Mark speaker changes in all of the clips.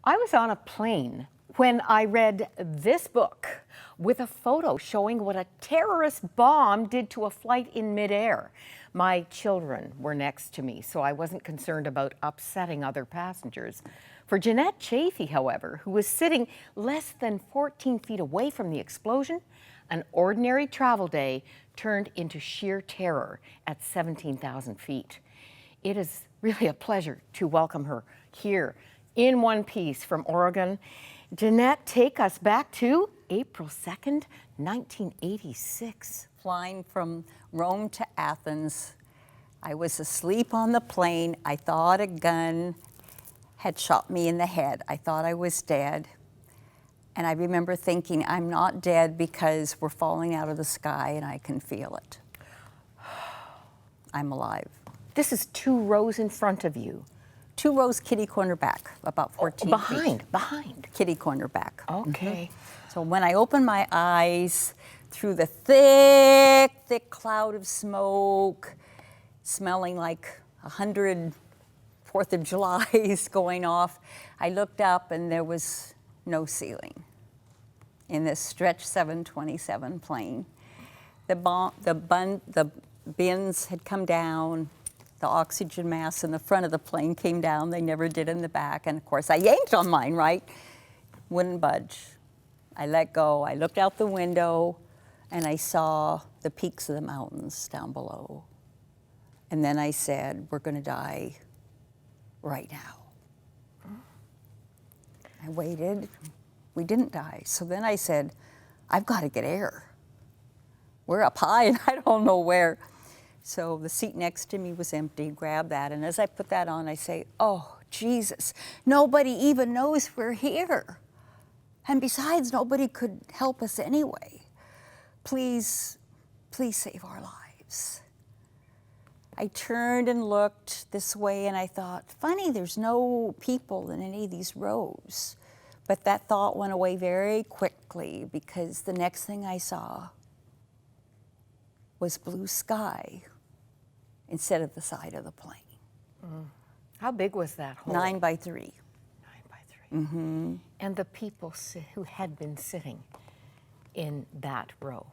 Speaker 1: I was on a plane when I read this book with a photo showing what a terrorist bomb did to a flight in midair. My children were next to me, so I wasn't concerned about upsetting other passengers. For Jeanette Chaffee, however, who was sitting less than 14 feet away from the explosion, an ordinary travel day turned into sheer terror at 17,000 feet. It is really a pleasure to welcome her here in one piece from Oregon. Jeanette, take us back to April 2nd, 1986.
Speaker 2: Flying from Rome to Athens. I was asleep on the plane. I thought a gun had shot me in the head. I thought I was dead. And I remember thinking, I'm not dead because we're falling out of the sky and I can feel it. I'm alive.
Speaker 1: This is 2 rows in front of you.
Speaker 2: 2 rows kitty corner back, about 14 feet.
Speaker 1: Behind.
Speaker 2: Kitty corner back.
Speaker 1: Okay.
Speaker 2: So when I opened my eyes through the thick cloud of smoke, smelling like 100 4th of July's going off, I looked up and there was no ceiling in this stretch 727 plane. The bins had come down. The oxygen mask in the front of the plane came down. They never did in the back. And of course, I yanked on mine, right? Wouldn't budge. I let go. I looked out the window and I saw the peaks of the mountains down below. And then I said, we're going to die right now. I waited. We didn't die. So then I said, I've got to get air. We're up high and I don't know where. So the seat next to me was empty, grab that, and as I put that on, I say, oh, Jesus, nobody even knows we're here. And besides, nobody could help us anyway. Please, please save our lives. I turned and looked this way and I thought, funny, there's no people in any of these rows. But that thought went away very quickly because the next thing I saw was blue sky instead of the side of the plane.
Speaker 1: How big was that hole?
Speaker 2: 9 by 3.
Speaker 1: 9 by 3. Mm-hmm. And the people who had been sitting in that row,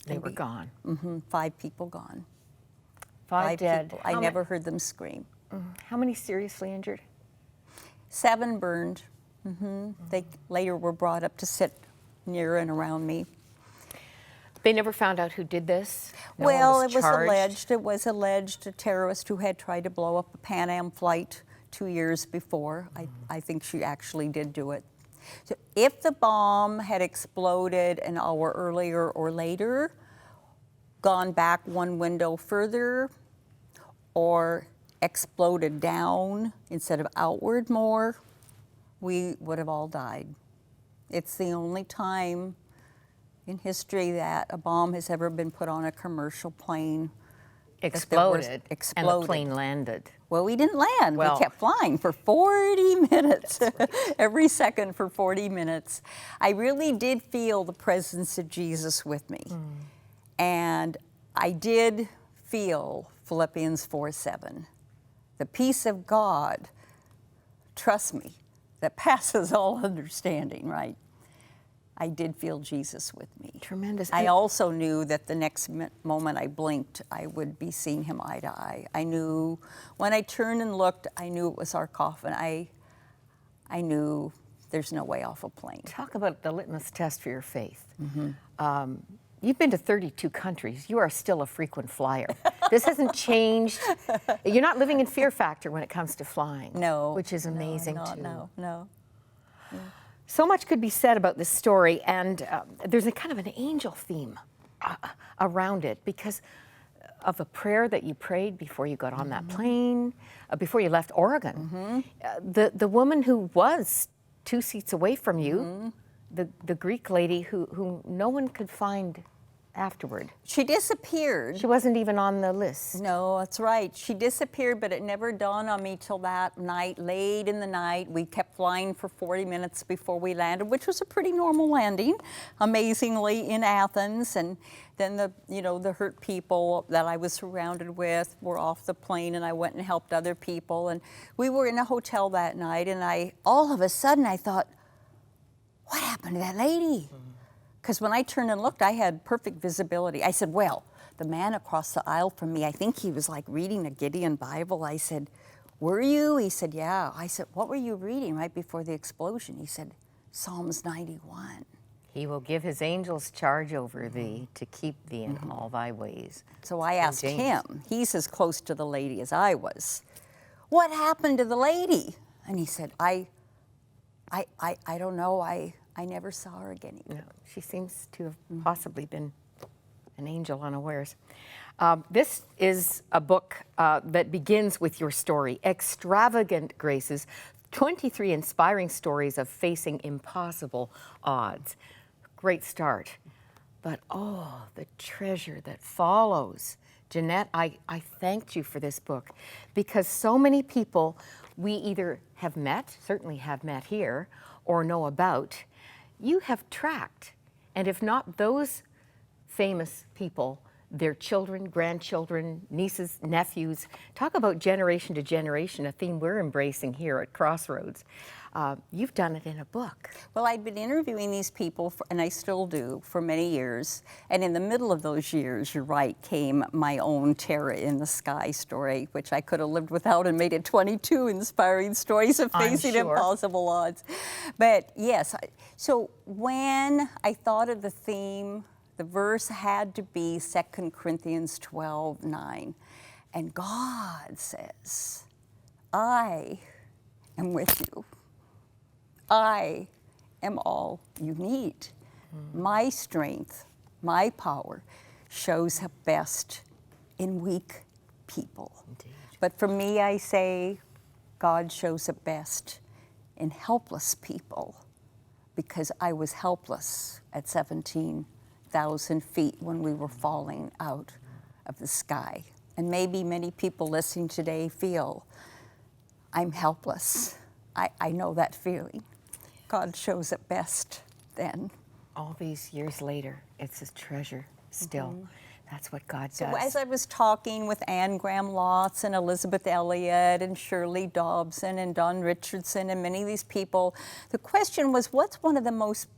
Speaker 1: they were gone.
Speaker 2: 5 people gone.
Speaker 1: 5 dead.
Speaker 2: People. I never heard them scream.
Speaker 1: How many seriously injured?
Speaker 2: 7 burned. They later were brought up to sit near and around me.
Speaker 1: They never found out who did this?
Speaker 2: Well, it was alleged a terrorist who had tried to blow up a Pan Am flight 2 years before. I think she actually did do it. So if the bomb had exploded an hour earlier or later, gone back 1 window further, or exploded down instead of outward more, we would have all died. It's the only time in history that a bomb has ever been put on a commercial plane.
Speaker 1: Exploded. And the plane landed.
Speaker 2: Well, we didn't land. We kept flying for 40 minutes, right. Every second for 40 minutes. I really did feel the presence of Jesus with me. And I did feel Philippians 4:7. The peace of God, trust me, that passes all understanding, right? I did feel Jesus with me.
Speaker 1: Tremendous.
Speaker 2: I also knew that the next moment I blinked, I would be seeing him eye to eye. I knew, when I turned and looked, I knew it was our coffin. I knew there's no way off a plane.
Speaker 1: Talk about the litmus test for your faith. You've been to 32 countries. You are still a frequent flyer. This hasn't changed. You're not living in fear factor when it comes to flying.
Speaker 2: No.
Speaker 1: Which is amazing, too.
Speaker 2: No.
Speaker 1: So much could be said about this story, and there's a kind of an angel theme around it because of a prayer that you prayed before you got on that plane, before you left Oregon. The woman who was 2 seats away from you, the Greek lady who no one could find afterward?
Speaker 2: She disappeared.
Speaker 1: She wasn't even on the list.
Speaker 2: No, that's right. She disappeared, but it never dawned on me till that night, late in the night. We kept flying for 40 minutes before we landed, which was a pretty normal landing, amazingly, in Athens. And then the hurt people that I was surrounded with were off the plane, and I went and helped other people. And we were in a hotel that night, and all of a sudden I thought, what happened to that lady? Because when I turned and looked, I had perfect visibility. I said, well, the man across the aisle from me, I think he was like reading a Gideon Bible. I said, were you? He said, yeah. I said, what were you reading right before the explosion? He said, Psalms 91.
Speaker 1: He will give his angels charge over thee to keep thee in all thy ways.
Speaker 2: So I asked him, he's as close to the lady as I was, what happened to the lady? And he said, I don't know. I never saw her again.
Speaker 1: No, she seems to have possibly been an angel unawares. This is a book that begins with your story, Extravagant Graces, 23 inspiring stories of facing impossible odds. Great start. But oh, the treasure that follows. Jeanette, I thanked you for this book because so many people we either have met, certainly have met here, or know about, you have tracked. And if not those famous people, their children, grandchildren, nieces, nephews, talk about generation to generation, a theme we're embracing here at Crossroads. You've done it in a book.
Speaker 2: Well, I'd been interviewing these people, and I still do, for many years. And in the middle of those years, you're right, came my own terror in the sky story, which I could have lived without and made it 22 inspiring stories of facing impossible odds. But yes, so when I thought of the theme, the verse had to be 2 Corinthians 12:9. And God says, I am with you. I am all you need. My strength, my power shows up best in weak people.
Speaker 1: Indeed.
Speaker 2: But for me, I say, God shows up best in helpless people because I was helpless at 17,000 feet when we were falling out of the sky. And maybe many people listening today feel, I'm helpless. I know that feeling. God shows it best then.
Speaker 1: All these years later, it's a treasure still. That's what God does.
Speaker 2: So as I was talking with Anne Graham Lotz and Elizabeth Elliot and Shirley Dobson and Don Richardson and many of these people, the question was, what's one of the most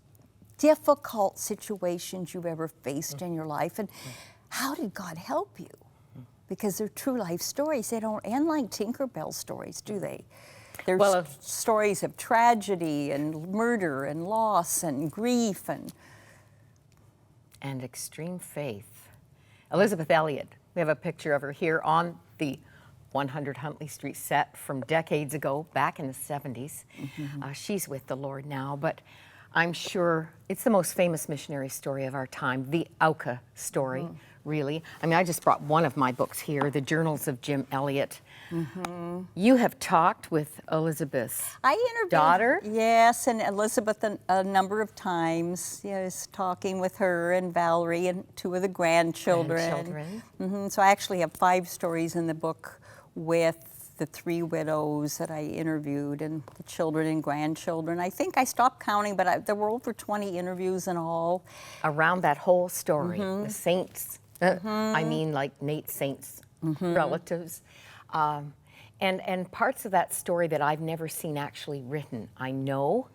Speaker 2: difficult situations you've ever faced in your life, and how did God help you? Because they're true life stories. They don't end like Tinkerbell stories, do they? There's stories of tragedy and murder and loss and grief and
Speaker 1: extreme faith. Elizabeth Elliot, we have a picture of her here on the 100 Huntley Street set from decades ago, back in the 70s. She's with the Lord now, but I'm sure it's the most famous missionary story of our time, the Auca story, really. I mean, I just brought one of my books here, The Journals of Jim Elliot. You have talked with Elizabeth's daughter?
Speaker 2: Yes, and Elizabeth a number of times. Yes, talking with her and Valerie and two of the grandchildren. So I actually have 5 stories in the book with the 3 widows that I interviewed and the children and grandchildren. I think I stopped counting, but there were over 20 interviews in all.
Speaker 1: Around that whole story, the saints, I mean like Nate Saint's relatives. And parts of that story that I've never seen actually written. I know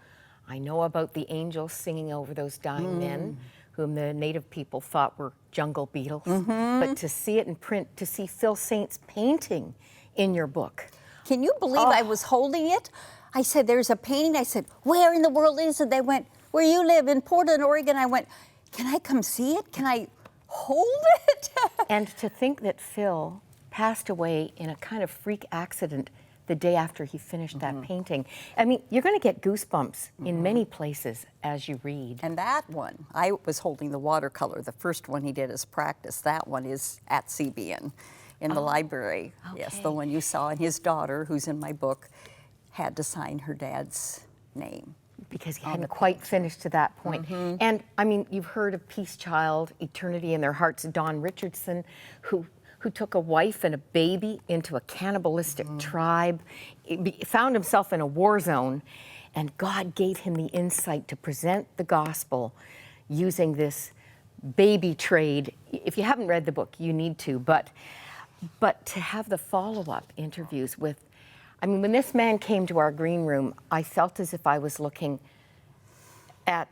Speaker 1: about the angels singing over those dying men, whom the native people thought were jungle beetles. But to see it in print, to see Phil Saint's painting in your book.
Speaker 2: Can you believe I was holding it? I said, there's a painting. I said, where in the world is it? They went, where you live, in Portland, Oregon. I went, can I come see it? Can I hold it?
Speaker 1: And to think that Phil passed away in a kind of freak accident the day after he finished that painting. I mean, you're going to get goosebumps in many places as you read.
Speaker 2: And that one, I was holding the watercolor. The first one he did as practice. That one is at CBN in the library.
Speaker 1: Okay.
Speaker 2: Yes, the one you saw. And his daughter, who's in my book, had to sign her dad's name.
Speaker 1: because he hadn't quite finished to that point. And I mean, you've heard of Peace Child, Eternity in Their Hearts, Don Richardson, who took a wife and a baby into a cannibalistic tribe, found himself in a war zone, and God gave him the insight to present the gospel using this baby trade. If you haven't read the book, you need to, but to have the follow-up interviews with, I mean, when this man came to our green room, I felt as if I was looking at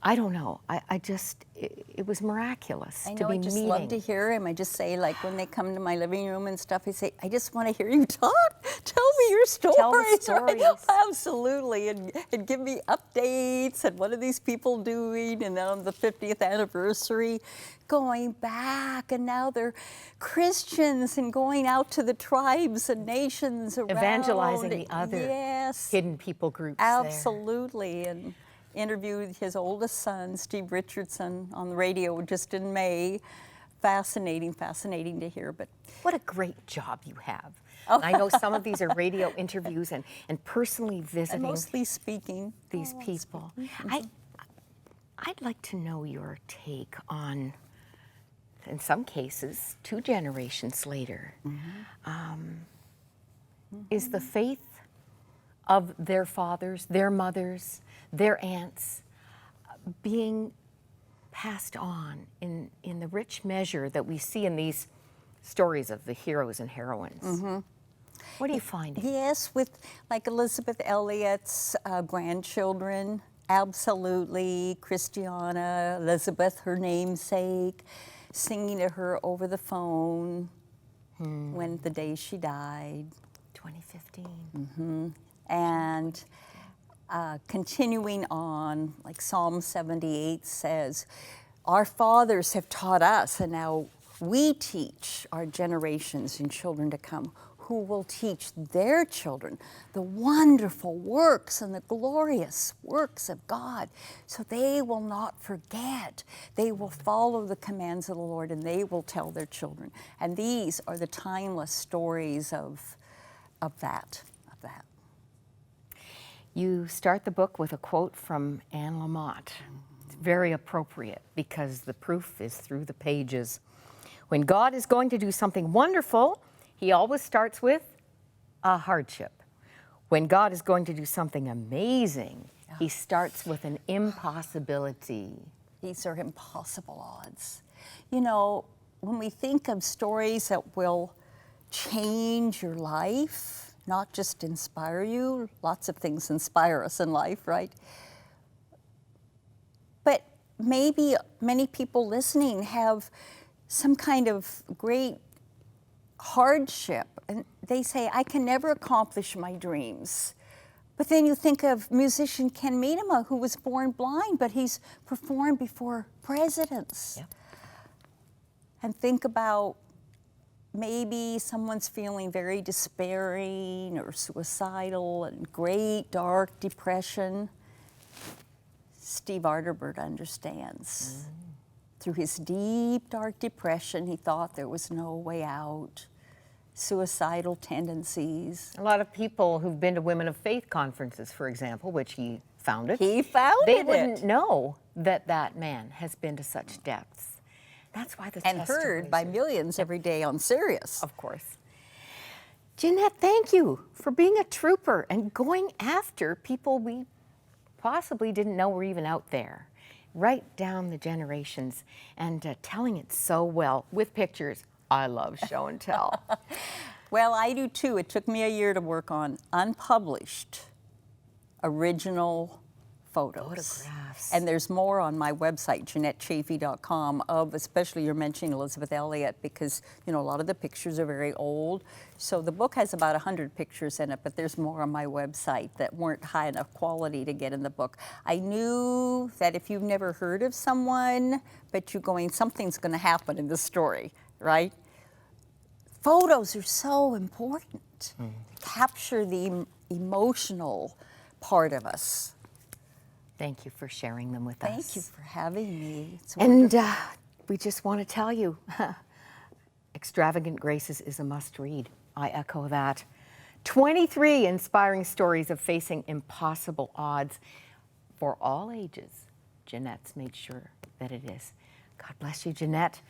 Speaker 1: I don't know, I just, it was miraculous
Speaker 2: I
Speaker 1: to
Speaker 2: know,
Speaker 1: be
Speaker 2: I just
Speaker 1: meeting.
Speaker 2: love to hear him. I just say, like, when they come to my living room and stuff, I say, I just want to hear you talk. Tell me your stories.
Speaker 1: Tell the stories.
Speaker 2: Right? Absolutely. And give me updates and what are these people doing? And then on the 50th anniversary, going back, and now they're Christians and going out to the tribes and nations around.
Speaker 1: Evangelizing the other
Speaker 2: yes,
Speaker 1: hidden people groups
Speaker 2: absolutely. And interviewed his oldest son, Steve Richardson, on the radio just in May. Fascinating to hear. But
Speaker 1: what a great job you have. Oh. I know some of these are radio interviews and personally visiting.
Speaker 2: And mostly speaking.
Speaker 1: These people. I'd like to know your take on, in some cases, 2 generations later, is the faith of their fathers, their mothers, their aunts being passed on in the rich measure that we see in these stories of the heroes and heroines. What are you finding?
Speaker 2: Yes, with like Elizabeth Elliot's grandchildren, absolutely. Christiana, Elizabeth, her namesake, singing to her over the phone when the day she died.
Speaker 1: 2015.
Speaker 2: And continuing on, like Psalm 78 says, our fathers have taught us, and now we teach our generations and children to come, who will teach their children the wonderful works and the glorious works of God, so they will not forget. They will follow the commands of the Lord, and they will tell their children. And these are the timeless stories of that.
Speaker 1: You start the book with a quote from Anne Lamott. It's very appropriate because the proof is through the pages. When God is going to do something wonderful, he always starts with a hardship. When God is going to do something amazing, he starts with an impossibility.
Speaker 2: These are impossible odds. You know, when we think of stories that will change your life, not just inspire you, lots of things inspire us in life, right? But maybe many people listening have some kind of great hardship, and they say, I can never accomplish my dreams. But then you think of musician Ken Medema, who was born blind, but he's performed before presidents.
Speaker 1: Yeah.
Speaker 2: And think about maybe someone's feeling very despairing or suicidal and great dark depression. Steve Arterburn understands. Through his deep dark depression, he thought there was no way out. Suicidal tendencies.
Speaker 1: A lot of people who've been to Women of Faith conferences, for example, which he founded,
Speaker 2: they
Speaker 1: wouldn't know that that man has been to such depths. That's why the
Speaker 2: and heard by millions every day on Sirius.
Speaker 1: Of course. Jeanette, thank you for being a trooper and going after people we possibly didn't know were even out there. Right down the generations and telling it so well with pictures. I love show and tell.
Speaker 2: Well, I do too. It took me a year to work on unpublished original photographs. And there's more on my website, JeanetteChaffee.com, of especially you're mentioning Elizabeth Elliot, because you know a lot of the pictures are very old. So the book has about 100 pictures in it, but there's more on my website that weren't high enough quality to get in the book. I knew that if you've never heard of someone, but you're going, something's going to happen in this story, right? Photos are so important. Capture the emotional part of us.
Speaker 1: Thank you for sharing them with us.
Speaker 2: Thank you for having me.
Speaker 1: And we just want to tell you, Extravagant Graces is a must read. I echo that. 23 inspiring stories of facing impossible odds for all ages. Jeanette's made sure that it is. God bless you, Jeanette.